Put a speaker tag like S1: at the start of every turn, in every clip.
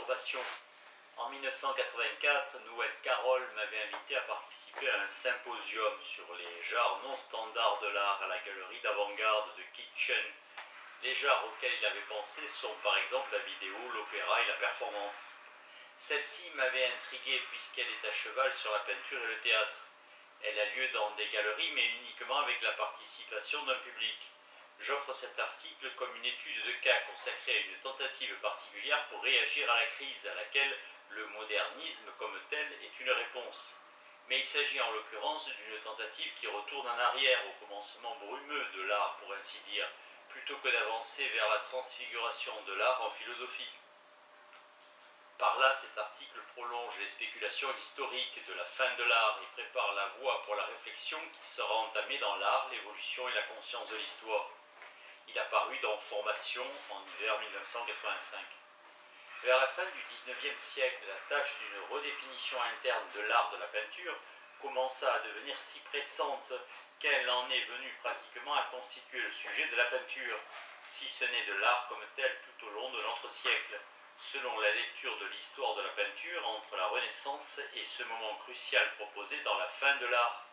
S1: perturbation. En 1984, Noël Carroll m'avait invité à participer à un symposium sur les genres non standards de l'art à la galerie d'avant-garde de Kitchen. Les genres auxquels il avait pensé sont par exemple la vidéo, l'opéra et la performance. Celle-ci m'avait intrigué puisqu'elle est à cheval sur la peinture et le théâtre. Elle a lieu dans des galeries mais uniquement avec la participation d'un public. J'offre cet article comme une étude de cas consacrée à une tentative particulière pour réagir à la crise à laquelle le modernisme comme tel est une réponse. Mais il s'agit en l'occurrence d'une tentative qui retourne en arrière au commencement brumeux de l'art pour ainsi dire, plutôt que d'avancer vers la transfiguration de l'art en philosophie. Par là, cet article prolonge les spéculations historiques de la fin de l'art et prépare la voie pour la réflexion qui sera entamée dans l'art, l'évolution et la conscience de l'histoire. Il a paru dans Formation en hiver 1985. Vers la fin du XIXe siècle, la tâche d'une redéfinition interne de l'art de la peinture commença à devenir si pressante qu'elle en est venue pratiquement à constituer le sujet de la peinture, si ce n'est de l'art comme tel tout au long de notre siècle. Selon la lecture de l'histoire de la peinture entre la Renaissance et ce moment crucial proposé dans la fin de l'art.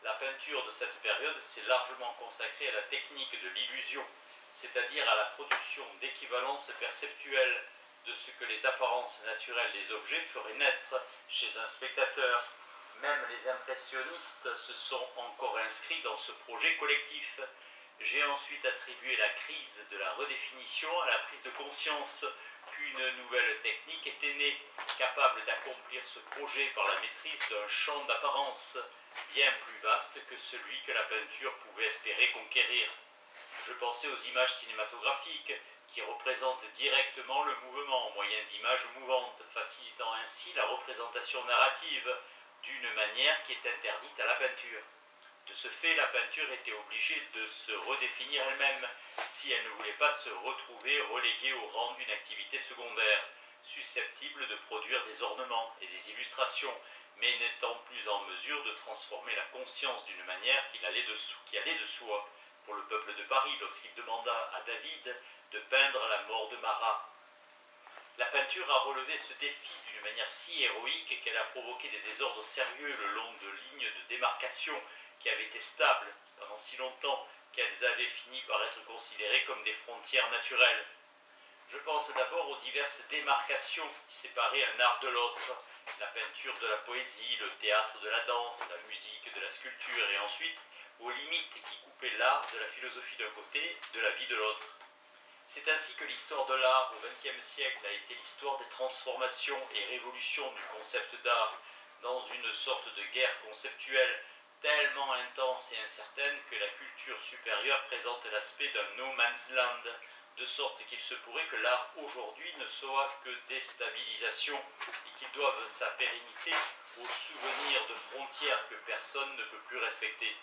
S1: La peinture de cette période s'est largement consacrée à la technique de l'illusion, c'est-à-dire à la production d'équivalences perceptuelles de ce que les apparences naturelles des objets feraient naître chez un spectateur. Même les impressionnistes se sont encore inscrits dans ce projet collectif. J'ai ensuite attribué la crise de la redéfinition à la prise de conscience qu'une nouvelle technique était née, capable d'accomplir ce projet par la maîtrise d'un champ d'apparence bien plus vaste que celui que la peinture pouvait espérer conquérir. Je pensais aux images cinématographiques qui représentent directement le mouvement au moyen d'images mouvantes, facilitant ainsi la représentation narrative d'une manière qui est interdite à la peinture. De ce fait, la peinture était obligée de se redéfinir elle-même si elle ne voulait pas se retrouver reléguée au rang d'une activité secondaire, susceptible de produire des ornements et des illustrations, mais n'étant plus en mesure de transformer la conscience d'une manière qui allait de soi, pour le peuple de Paris lorsqu'il demanda à David de peindre la mort de Marat. La peinture a relevé ce défi d'une manière si héroïque qu'elle a provoqué des désordres sérieux le long de lignes de démarcation qui avaient été stables pendant si longtemps qu'elles avaient fini par être considérées comme des frontières naturelles. Je pense d'abord aux diverses démarcations qui séparaient un art de l'autre, la peinture de la poésie, le théâtre de la danse, la musique de la sculpture, et ensuite aux limites qui coupaient l'art de la philosophie d'un côté, de la vie de l'autre. C'est ainsi que l'histoire de l'art au XXe siècle a été l'histoire des transformations et révolutions du concept d'art dans une sorte de guerre conceptuelle tellement intense et incertaine que la culture supérieure présente l'aspect d'un no man's land, de sorte qu'il se pourrait que l'art aujourd'hui ne soit que déstabilisation et qu'il doive sa pérennité au souvenir de frontières que personne ne peut plus respecter.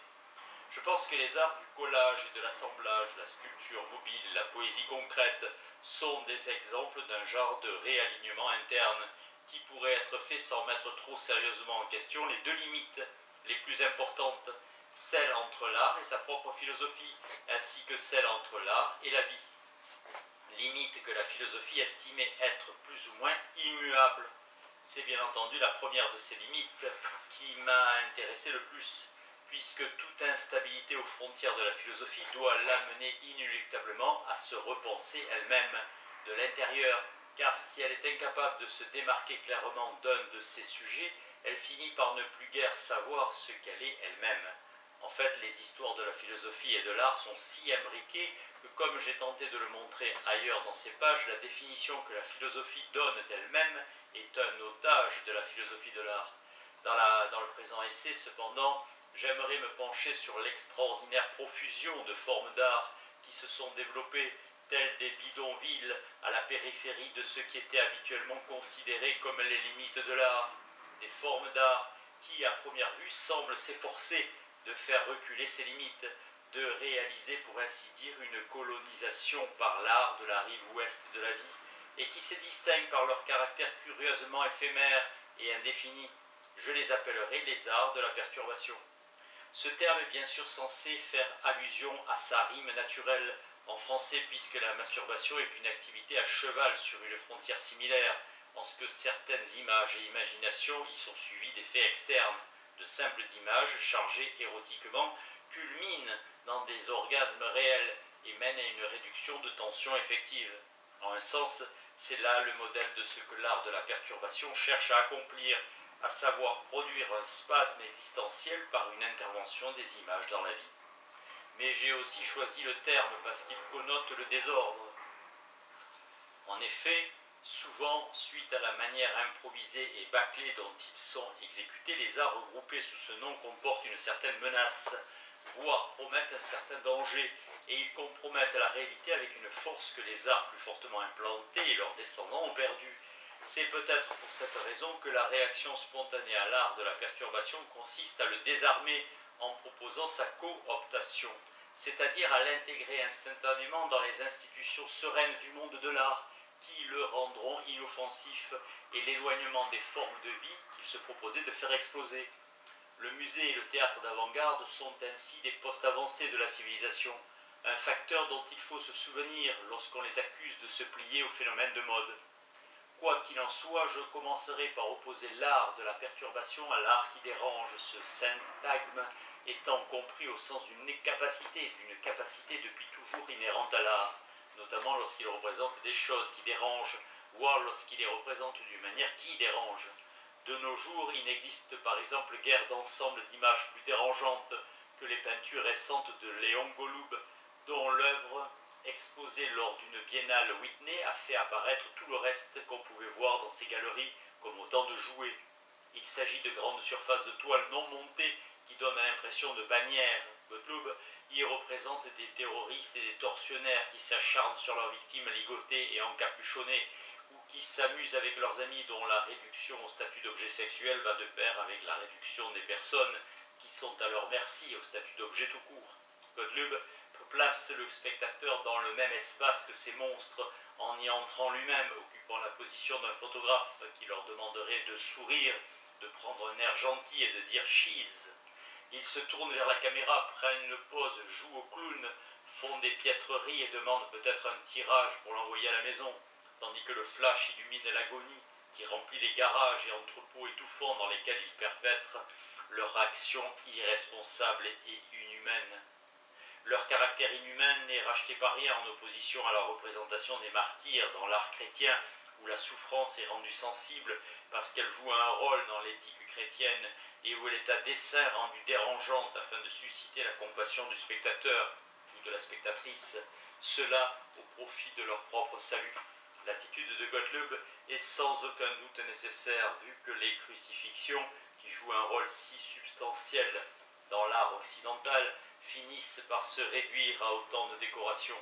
S1: Je pense que les arts du collage et de l'assemblage, la sculpture mobile, la poésie concrète sont des exemples d'un genre de réalignement interne qui pourrait être fait sans mettre trop sérieusement en question les deux limites les plus importantes, celle entre l'art et sa propre philosophie, ainsi que celle entre l'art et la vie. Limite que la philosophie estimait être plus ou moins immuable. C'est bien entendu la première de ces limites qui m'a intéressé le plus, puisque toute instabilité aux frontières de la philosophie doit l'amener inéluctablement à se repenser elle-même de l'intérieur, car si elle est incapable de se démarquer clairement d'un de ces sujets, elle finit par ne plus guère savoir ce qu'elle est elle-même. En fait, les histoires de la philosophie et de l'art sont si imbriquées que, comme j'ai tenté de le montrer ailleurs dans ces pages, la définition que la philosophie donne d'elle-même est un otage de la philosophie de l'art. Dans le présent essai, cependant, j'aimerais me pencher sur l'extraordinaire profusion de formes d'art qui se sont développées, telles des bidonvilles à la périphérie de ce qui était habituellement considéré comme les limites de l'art. Des formes d'art qui, à première vue, semblent s'efforcer de faire reculer ces limites, de réaliser, pour ainsi dire, une colonisation par l'art de la rive ouest de la vie, et qui se distinguent par leur caractère curieusement éphémère et indéfini. Je les appellerai les arts de la perturbation. Ce terme est bien sûr censé faire allusion à sa rime naturelle en français, puisque la masturbation est une activité à cheval sur une frontière similaire en ce que certaines images et imaginations y sont suivies d'effets externes. De simples images chargées érotiquement culminent dans des orgasmes réels et mènent à une réduction de tension effective. En un sens, c'est là le modèle de ce que l'art de la perturbation cherche à accomplir, à savoir produire un spasme existentiel par une intervention des images dans la vie. Mais j'ai aussi choisi le terme parce qu'il connote le désordre. En effet, souvent, suite à la manière improvisée et bâclée dont ils sont exécutés, les arts regroupés sous ce nom comportent une certaine menace, voire promettent un certain danger, et ils compromettent la réalité avec une force que les arts plus fortement implantés et leurs descendants ont perdue. C'est peut-être pour cette raison que la réaction spontanée à l'art de la perturbation consiste à le désarmer en proposant sa cooptation, c'est-à-dire à l'intégrer instantanément dans les institutions sereines du monde de l'art, qui le rendront inoffensif, et l'éloignement des formes de vie qu'il se proposait de faire exploser. Le musée et le théâtre d'avant-garde sont ainsi des postes avancés de la civilisation, un facteur dont il faut se souvenir lorsqu'on les accuse de se plier au phénomène de mode. Quoi qu'il en soit, je commencerai par opposer l'art de la perturbation à l'art qui dérange, ce syntagme étant compris au sens d'une capacité depuis toujours inhérente à l'art, notamment lorsqu'il représente des choses qui dérangent, voire lorsqu'il les représente d'une manière qui dérange. De nos jours, il n'existe par exemple guère d'ensemble d'images plus dérangeantes que les peintures récentes de Léon Golub, dont l'œuvre exposée lors d'une biennale Whitney a fait apparaître tout le reste qu'on pouvait voir dans ces galeries comme autant de jouets. Il s'agit de grandes surfaces de toile non montées qui donnent l'impression de bannières. Gottlob y représente des terroristes et des tortionnaires qui s'acharnent sur leurs victimes ligotées et encapuchonnées, ou qui s'amusent avec leurs amis dont la réduction au statut d'objet sexuel va de pair avec la réduction des personnes qui sont à leur merci au statut d'objet tout court. Gottlob place le spectateur dans le même espace que ces monstres en y entrant lui-même, occupant la position d'un photographe qui leur demanderait de sourire, de prendre un air gentil et de dire « cheese ». Ils se tournent vers la caméra, prennent une pause, jouent au clown, font des piètreries et demandent peut-être un tirage pour l'envoyer à la maison, tandis que le flash illumine l'agonie qui remplit les garages et entrepôts étouffants dans lesquels ils perpètrent leur action irresponsable et inhumaine. Leur caractère inhumain n'est racheté par rien en opposition à la représentation des martyrs dans l'art chrétien, où la souffrance est rendue sensible parce qu'elle joue un rôle dans l'éthique chrétienne et où elle est à dessein rendue dérangeante afin de susciter la compassion du spectateur ou de la spectatrice, cela au profit de leur propre salut. L'attitude de Gottlob est sans aucun doute nécessaire vu que les crucifixions, qui jouent un rôle si substantiel dans l'art occidental, finissent par se réduire à autant de décorations.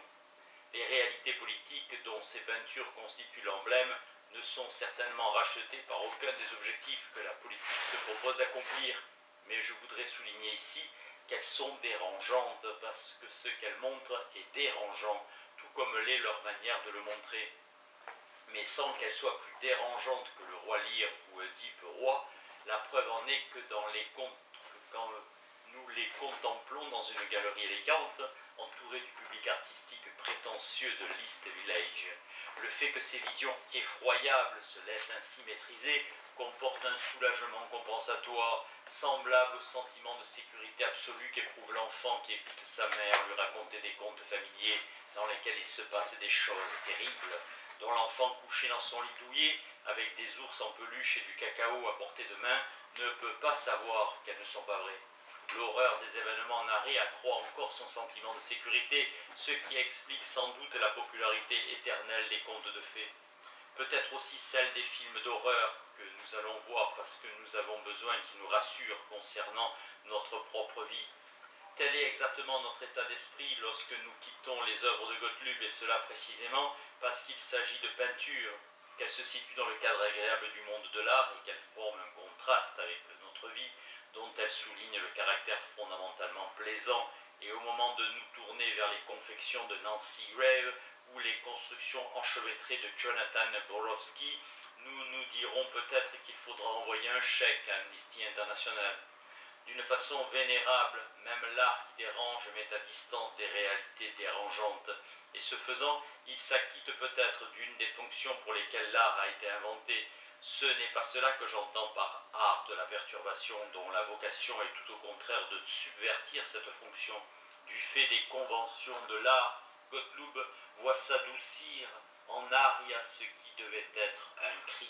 S1: Les réalités politiques dont ces peintures constituent l'emblème ne sont certainement rachetées par aucun des objectifs que la politique se propose d'accomplir, mais je voudrais souligner ici qu'elles sont dérangeantes parce que ce qu'elles montrent est dérangeant, tout comme l'est leur manière de le montrer. Mais sans qu'elles soient plus dérangeantes que le roi Lear ou Oedipe roi, la preuve en est que quand nous les contemplons dans une galerie élégante, entourée du public artistique prétentieux de l'East Village. Le fait que ces visions effroyables se laissent ainsi maîtriser comporte un soulagement compensatoire, semblable au sentiment de sécurité absolue qu'éprouve l'enfant qui écoute sa mère lui raconter des contes familiers dans lesquels il se passe des choses terribles, dont l'enfant couché dans son lit douillet, avec des ours en peluche et du cacao à portée de main, ne peut pas savoir qu'elles ne sont pas vraies. L'horreur des événements narrés accroît encore son sentiment de sécurité, ce qui explique sans doute la popularité éternelle des contes de fées. Peut-être aussi celle des films d'horreur que nous allons voir parce que nous avons besoin qu'ils nous rassurent concernant notre propre vie. Tel est exactement notre état d'esprit lorsque nous quittons les œuvres de Gottlob, et cela précisément parce qu'il s'agit de peinture, qu'elles se situent dans le cadre agréable du monde de l'art et qu'elles forment un contraste avec notre vie, dont elles soulignent le caractère fondamentalement plaisant, et au moment de nous tourner vers les confections de Nancy Grave ou les constructions enchevêtrées de Jonathan Borowski, nous nous dirons peut-être qu'il faudra envoyer un chèque à Amnesty International. D'une façon vénérable, même l'art qui dérange met à distance des réalités dérangeantes, et ce faisant, il s'acquitte peut-être d'une des fonctions pour lesquelles l'art a été inventé. Ce n'est pas cela que j'entends par art de la perturbation, dont la vocation est tout au contraire de subvertir cette fonction. Du fait des conventions de l'art, Gottlob voit s'adoucir en aria ce qui devait être un cri.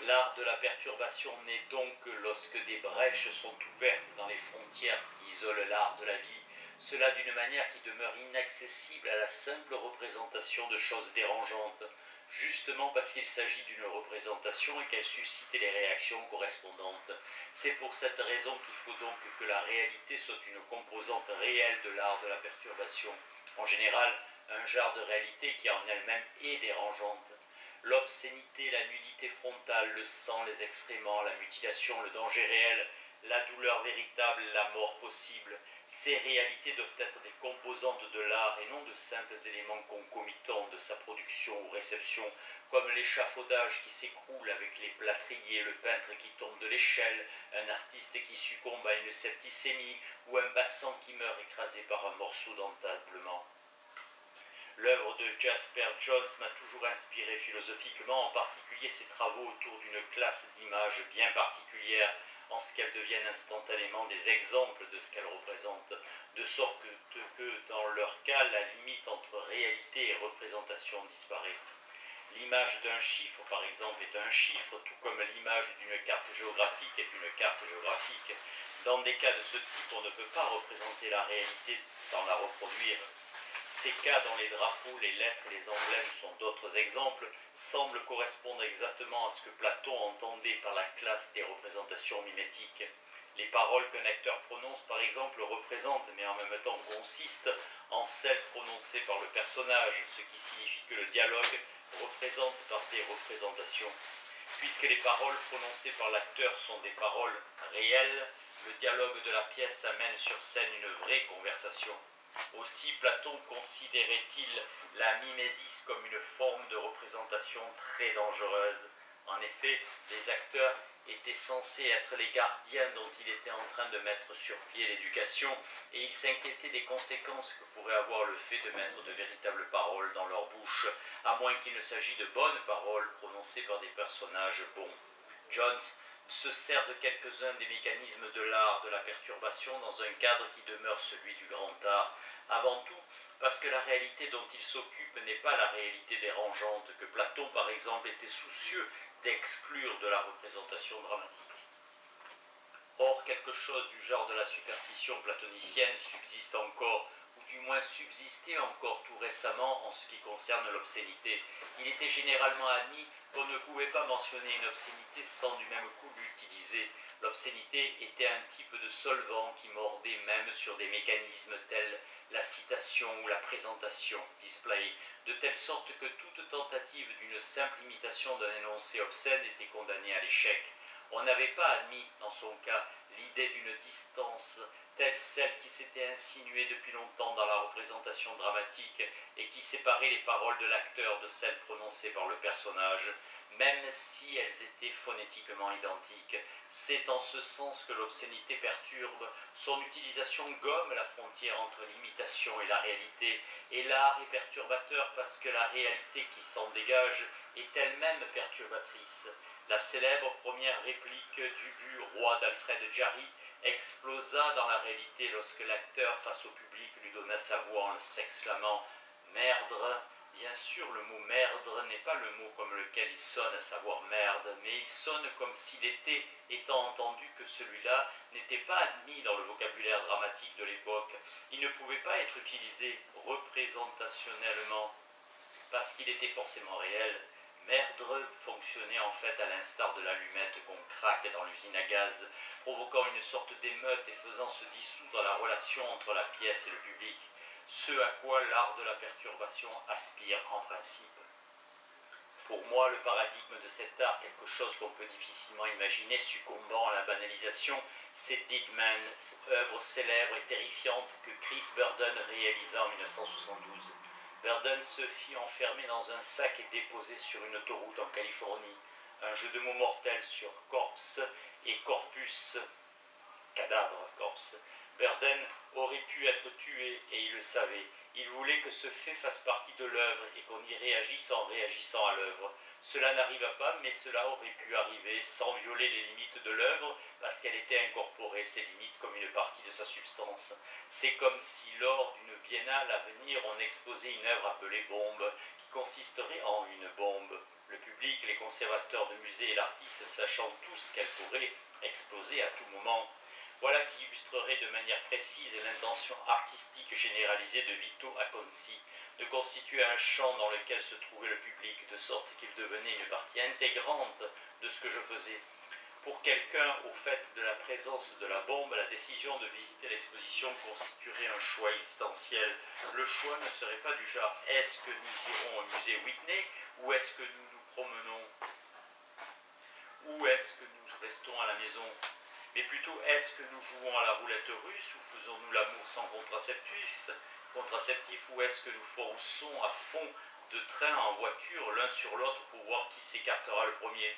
S1: L'art de la perturbation naît donc lorsque des brèches sont ouvertes dans les frontières qui isolent l'art de la vie, cela d'une manière qui demeure inaccessible à la simple représentation de choses dérangeantes, justement parce qu'il s'agit d'une représentation et qu'elle suscite les réactions correspondantes. C'est pour cette raison qu'il faut donc que la réalité soit une composante réelle de l'art de la perturbation. En général, un genre de réalité qui en elle-même est dérangeante. L'obscénité, la nudité frontale, le sang, les excréments, la mutilation, le danger réel, la douleur véritable, la mort possible, ces réalités doivent être des composantes de l'art et non de simples éléments concomitants de sa production ou réception, comme l'échafaudage qui s'écroule avec les plâtriers, le peintre qui tombe de l'échelle, un artiste qui succombe à une septicémie ou un passant qui meurt écrasé par un morceau d'entablement. L'œuvre de Jasper Johns m'a toujours inspiré philosophiquement, en particulier ses travaux autour d'une classe d'images bien particulière, en ce qu'elles deviennent instantanément des exemples de ce qu'elles représentent, de sorte que dans leur cas, la limite entre réalité et représentation disparaît. L'image d'un chiffre, par exemple, est un chiffre, tout comme l'image d'une carte géographique est une carte géographique. Dans des cas de ce type, on ne peut pas représenter la réalité sans la reproduire. Ces cas dont les drapeaux, les lettres et les emblèmes sont d'autres exemples semblent correspondre exactement à ce que Platon entendait par la classe des représentations mimétiques. Les paroles qu'un acteur prononce, par exemple, représentent, mais en même temps consistent en celles prononcées par le personnage, ce qui signifie que le dialogue représente par des représentations. Puisque les paroles prononcées par l'acteur sont des paroles réelles, le dialogue de la pièce amène sur scène une vraie conversation. Aussi Platon considérait-il la mimésis comme une forme de représentation très dangereuse. En effet, les acteurs étaient censés être les gardiens dont il était en train de mettre sur pied l'éducation, et il s'inquiétait des conséquences que pourrait avoir le fait de mettre de véritables paroles dans leur bouche, à moins qu'il ne s'agisse de bonnes paroles prononcées par des personnages bons. Johns se sert de quelques-uns des mécanismes de l'art de la perturbation dans un cadre qui demeure celui du grand art, avant tout parce que la réalité dont il s'occupe n'est pas la réalité dérangeante que Platon, par exemple, était soucieux d'exclure de la représentation dramatique. Or, quelque chose du genre de la superstition platonicienne subsiste encore, ou du moins subsistait encore tout récemment en ce qui concerne l'obscénité. Il était généralement admis qu'on ne pouvait pas mentionner une obscénité sans du même coup l'utiliser. L'obscénité était un type de solvant qui mordait même sur des mécanismes tels la citation ou la présentation, display, de telle sorte que toute tentative d'une simple imitation d'un énoncé obscène était condamnée à l'échec. On n'avait pas admis, dans son cas, l'idée d'une distance telle celle qui s'était insinuée depuis longtemps dans la représentation dramatique et qui séparait les paroles de l'acteur de celles prononcées par le personnage, même si elles étaient phonétiquement identiques. C'est en ce sens que l'obscénité perturbe, son utilisation gomme la frontière entre l'imitation et la réalité, et l'art est perturbateur parce que la réalité qui s'en dégage est elle-même perturbatrice. La célèbre première réplique d'Ubu, roi d'Alfred Jarry, explosa dans la réalité lorsque l'acteur, face au public, lui donna sa voix en s'exclamant « Merdre ». Bien sûr, le mot « merdre » n'est pas le mot comme lequel il sonne, à savoir « merde », mais il sonne comme s'il était, étant entendu que celui-là n'était pas admis dans le vocabulaire dramatique de l'époque. Il ne pouvait pas être utilisé représentationnellement, parce qu'il était forcément réel. Merdre fonctionnait en fait à l'instar de l'allumette qu'on craque dans l'usine à gaz, provoquant une sorte d'émeute et faisant se dissoudre la relation entre la pièce et le public, ce à quoi l'art de la perturbation aspire en principe. Pour moi, le paradigme de cet art, quelque chose qu'on peut difficilement imaginer succombant à la banalisation, c'est Dead Man, œuvre célèbre et terrifiante que Chris Burden réalisa en 1972. Burden se fit enfermer dans un sac et déposé sur une autoroute en Californie. Un jeu de mots mortel sur corpse et corpus cadavre, corpse. Burden aurait pu être tué et il le savait. Il voulait que ce fait fasse partie de l'œuvre et qu'on y réagisse en réagissant à l'œuvre. Cela n'arriva pas, mais cela aurait pu arriver sans violer les limites de l'œuvre, parce qu'elle était incorporée, ces limites, comme une partie de sa substance. C'est comme si lors d'une biennale à venir, on exposait une œuvre appelée bombe, qui consisterait en une bombe. Le public, les conservateurs de musées et l'artiste sachant tous qu'elle pourrait exploser à tout moment. Voilà qui illustrerait de manière précise l'intention artistique généralisée de Vito Acconci, de constituer un champ dans lequel se trouvait le public, de sorte qu'il devenait une partie intégrante de ce que je faisais. Pour quelqu'un au fait de la présence de la bombe, la décision de visiter l'exposition constituerait un choix existentiel. Le choix ne serait pas du genre « est-ce que nous irons au musée Whitney » ou « est-ce que nous nous promenons » ou « est-ce que nous restons à la maison » mais plutôt est-ce que nous jouons à la roulette russe ou faisons-nous l'amour sans contraceptif ou est-ce que nous fonçons à fond de train en voiture l'un sur l'autre pour voir qui s'écartera le premier.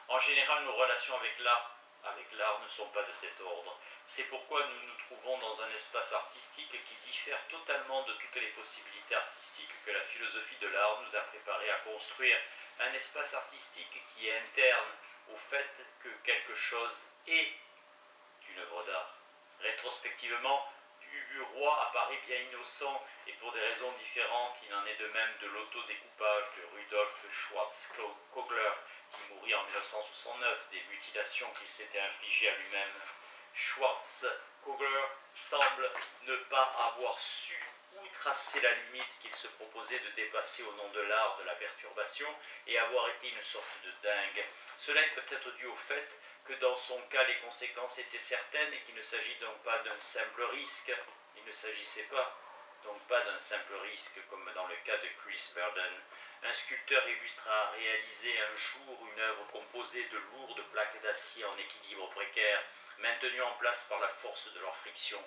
S1: En général, nos relations avec l'art ne sont pas de cet ordre. C'est pourquoi nous nous trouvons dans un espace artistique qui diffère totalement de toutes les possibilités artistiques que la philosophie de l'art nous a préparé à construire. Un espace artistique qui est interne au fait que quelque chose est une œuvre d'art. Rétrospectivement, Ubu-Roi apparaît bien innocent et pour des raisons différentes, il en est de même de l'autodécoupage de Rudolf Schwarz-Kogler qui mourut en 1969 des mutilations qu'il s'était infligées à lui-même. Schwarz-Kogler semble ne pas avoir su où tracer la limite qu'il se proposait de dépasser au nom de l'art de la perturbation et avoir été une sorte de dingue. Cela est peut-être dû au fait que dans son cas les conséquences étaient certaines et qu'il ne s'agit donc pas d'un simple risque. Il ne s'agissait pas donc pas d'un simple risque comme dans le cas de Chris Burden. Un sculpteur illustre à réaliser un jour une œuvre composée de lourdes plaques d'acier en équilibre précaire, maintenues en place par la force de leur friction.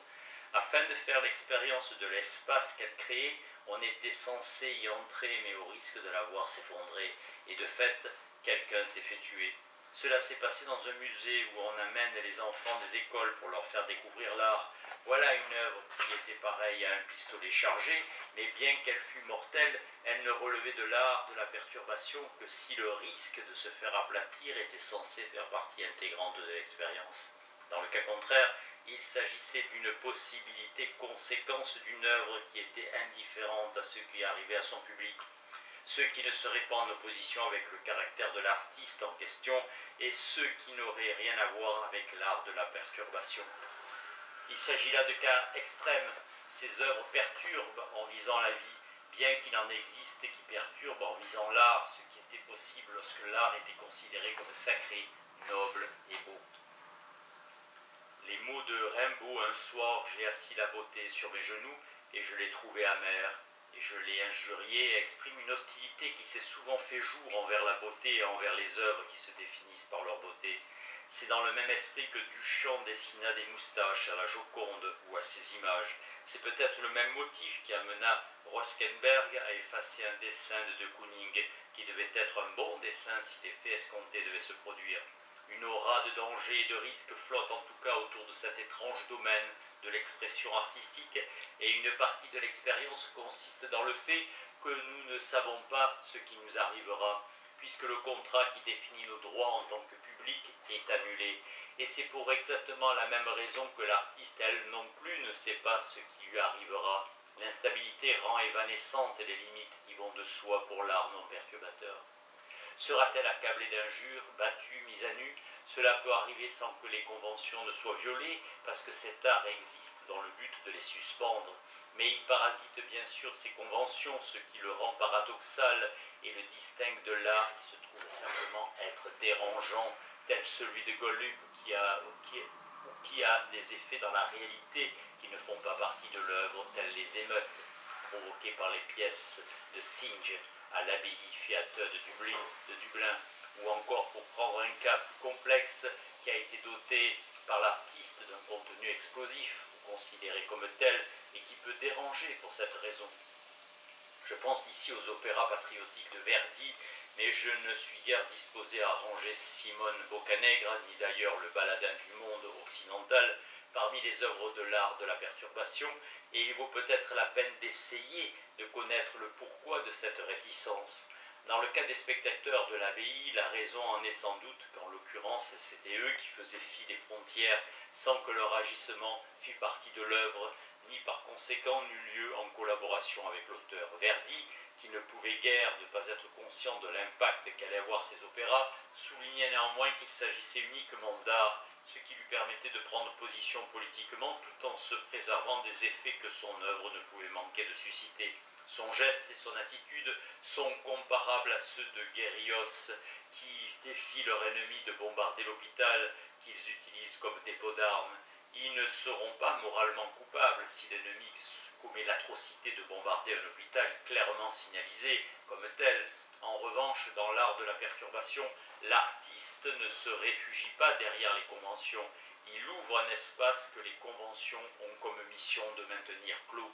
S1: Afin de faire l'expérience de l'espace qu'elle créait, on était censé y entrer, mais au risque de la voir s'effondrer. Et de fait, quelqu'un s'est fait tuer. Cela s'est passé dans un musée où on amène les enfants des écoles pour leur faire découvrir l'art. Voilà une œuvre qui était pareille à un pistolet chargé, mais bien qu'elle fût mortelle, elle ne relevait de l'art de la perturbation que si le risque de se faire aplatir était censé faire partie intégrante de l'expérience. Dans le cas contraire, il s'agissait d'une possibilité conséquence d'une œuvre qui était indifférente à ce qui arrivait à son public, ce qui ne serait pas en opposition avec le caractère de l'artiste en question et ce qui n'aurait rien à voir avec l'art de la perturbation. Il s'agit là de cas extrêmes. Ces œuvres perturbent en visant la vie, bien qu'il en existe qui perturbent en visant l'art, ce qui était possible lorsque l'art était considéré comme sacré, noble et beau. Les mots de Rimbaud, un soir j'ai assis la beauté sur mes genoux et je l'ai trouvée amère, et je l'ai injuriée, expriment une hostilité qui s'est souvent fait jour envers la beauté et envers les œuvres qui se définissent par leur beauté. C'est dans le même esprit que Duchamp dessina des moustaches à la Joconde ou à ses images. C'est peut-être le même motif qui amena Roskenberg à effacer un dessin de Kooning, qui devait être un bon dessin si l'effet escompté devait se produire. Une aura de danger et de risque flotte en tout cas autour de cet étrange domaine de l'expression artistique, et une partie de l'expérience consiste dans le fait que nous ne savons pas ce qui nous arrivera, puisque le contrat qui définit nos droits en tant que public est annulé. Et c'est pour exactement la même raison que l'artiste, elle non plus, ne sait pas ce qui lui arrivera. L'instabilité rend évanescentes les limites qui vont de soi pour l'art non perturbateur. Sera-t-elle accablée d'injures, battue, mise à nu? Cela peut arriver sans que les conventions ne soient violées, parce que cet art existe dans le but de les suspendre. Mais il parasite bien sûr ces conventions, ce qui le rend paradoxal et le distingue de l'art qui se trouve simplement être dérangeant, tel celui de Gollum qui a des effets dans la réalité qui ne font pas partie de l'œuvre, telles les émeutes provoquées par les pièces de Synge à l'abbaye Theater de Dublin, ou encore, pour prendre un cas plus complexe, qui a été doté par l'artiste d'un contenu explosif, ou considéré comme tel, et qui peut déranger pour cette raison. Je pense ici aux opéras patriotiques de Verdi, mais je ne suis guère disposé à ranger Simone Boccanegra, ni d'ailleurs le Baladin du monde occidental, parmi les œuvres de l'art de la perturbation, et il vaut peut-être la peine d'essayer de connaître le pourquoi de cette réticence. Dans le cas des spectateurs de l'abbaye, la raison en est sans doute qu'en l'occurrence c'étaient eux qui faisaient fi des frontières sans que leur agissement fît partie de l'œuvre, ni par conséquent n'eut lieu en collaboration avec l'auteur. Verdi, qui ne pouvait guère ne pas être conscient de l'impact qu'allaient avoir ses opéras, soulignait néanmoins qu'il s'agissait uniquement d'art, ce qui lui permettait de prendre position politiquement tout en se préservant des effets que son œuvre ne pouvait manquer de susciter. Son geste et son attitude sont comparables à ceux de guerrillos qui défient leur ennemi de bombarder l'hôpital qu'ils utilisent comme dépôt d'armes. Ils ne seront pas moralement coupables si l'ennemi commet l'atrocité de bombarder un hôpital clairement signalisé comme tel. En revanche, dans l'art de la perturbation, l'artiste ne se réfugie pas derrière les conventions. Il ouvre un espace que les conventions ont comme mission de maintenir clos.